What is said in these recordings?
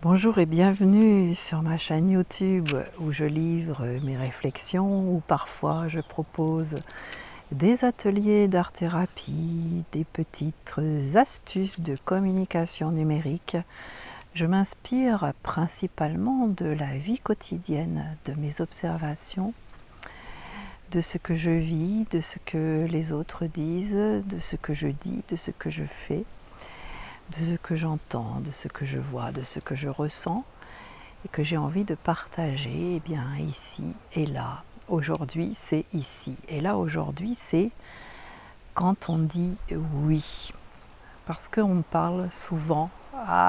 Bonjour et bienvenue sur ma chaîne YouTube où je livre mes réflexions, où parfois je propose des ateliers d'art-thérapie, des petites astuces de communication numérique. Je m'inspire principalement de la vie quotidienne, de mes observations, de ce que je vis, de ce que les autres disent, de ce que je dis, de ce que je fais, de ce que j'entends, de ce que je vois, de ce que je ressens et que j'ai envie de partager ici et là. Aujourd'hui, c'est ici. Et là, aujourd'hui, c'est quand on dit oui. Parce qu'on parle souvent,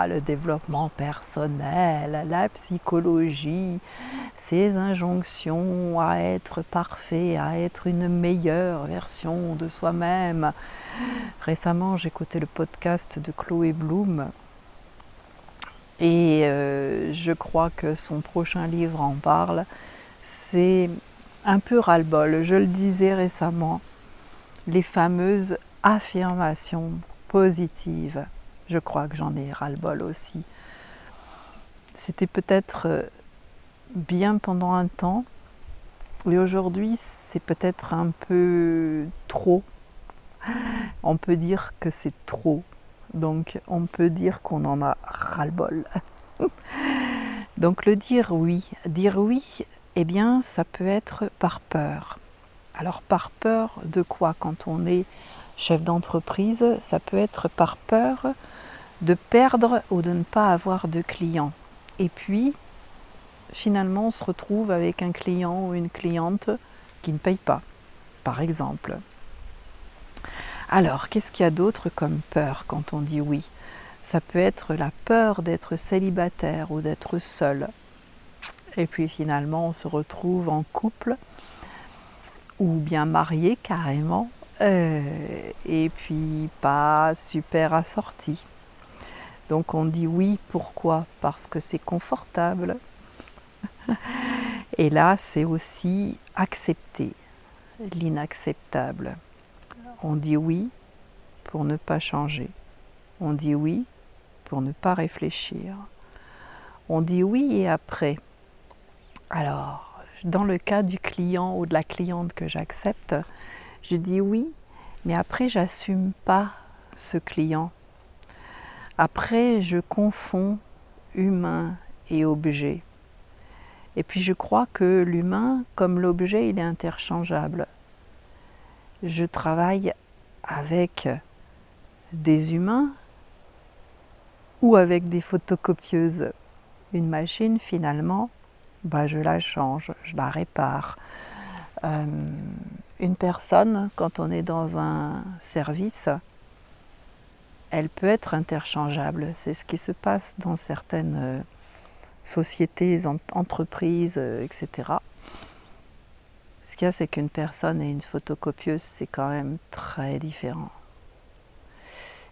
le développement personnel, la psychologie, ces injonctions à être parfait, à être une meilleure version de soi-même. Récemment, j'écoutais le podcast de Chloé Bloom et je crois que son prochain livre en parle. C'est un peu ras-le-bol. Je le disais récemment, les fameuses affirmations positives. Je crois que j'en ai ras-le-bol aussi. C'était peut-être bien pendant un temps, et aujourd'hui c'est peut-être un peu trop. On peut dire que c'est trop. Donc on peut dire qu'on en a ras-le-bol. Donc le dire oui, eh bien ça peut être par peur. Alors par peur de quoi? Quand on est chef d'entreprise, ça peut être par peur de perdre ou de ne pas avoir de clients. Et puis finalement on se retrouve avec un client ou une cliente qui ne paye pas, par exemple. Alors qu'est-ce qu'il y a d'autre comme peur quand on dit oui? Ça peut être la peur d'être célibataire ou d'être seul. Et puis finalement, on se retrouve en couple ou bien marié carrément, et puis pas super assorti. Donc on dit oui, pourquoi? Parce que c'est confortable. Et là, c'est aussi accepter l'inacceptable. On dit oui pour ne pas changer. On dit oui pour ne pas réfléchir. On dit oui et après. Alors, dans le cas du client ou de la cliente que j'accepte, je dis oui, mais après, j'assume pas ce client. Après, je confonds humain et objet. Et puis, je crois que l'humain, comme l'objet, il est interchangeable. Je travaille avec des humains ou avec des photocopieuses. Une machine, finalement, je la change, je la répare. Une personne, quand on est dans un service, elle peut être interchangeable. C'est ce qui se passe dans certaines sociétés, entreprises, etc. Ce qu'il y a, c'est qu'une personne et une photocopieuse, c'est quand même très différent.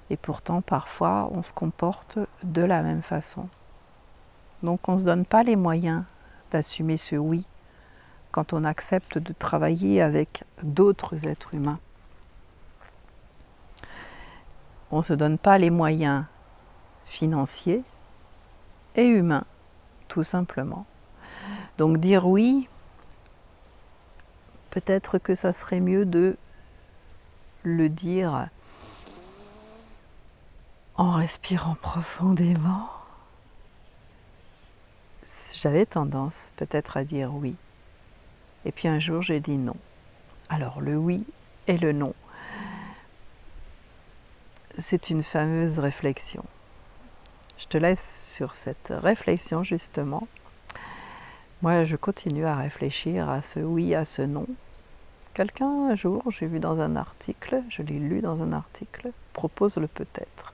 Et pourtant, parfois, on se comporte de la même façon. Donc, on ne se donne pas les moyens d'assumer ce oui quand on accepte de travailler avec d'autres êtres humains. On ne se donne pas les moyens financiers et humains, tout simplement. Donc dire oui, peut-être que ça serait mieux de le dire en respirant profondément. J'avais tendance peut-être à dire oui. Et puis un jour, j'ai dit non. Alors le oui et le non, c'est une fameuse réflexion. Je te laisse sur cette réflexion justement. Moi, je continue à réfléchir à ce oui, à ce non. Quelqu'un, un jour, j'ai vu dans un article, je l'ai lu dans un article, propose le peut-être.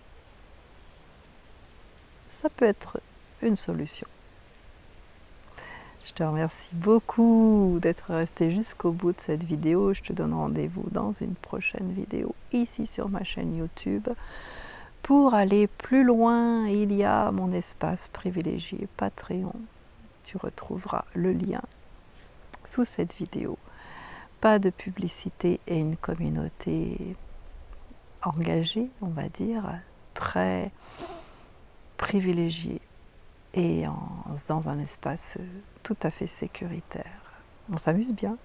Ça peut être une solution. Je te remercie beaucoup d'être resté jusqu'au bout de cette vidéo. Je te donne rendez-vous dans une prochaine vidéo ici sur ma chaîne YouTube. Pour aller plus loin, il y a mon espace privilégié Patreon. Tu retrouveras le lien sous cette vidéo. Pas de publicité et une communauté engagée, on va dire, très privilégiée. et dans un espace tout à fait sécuritaire. On s'amuse bien.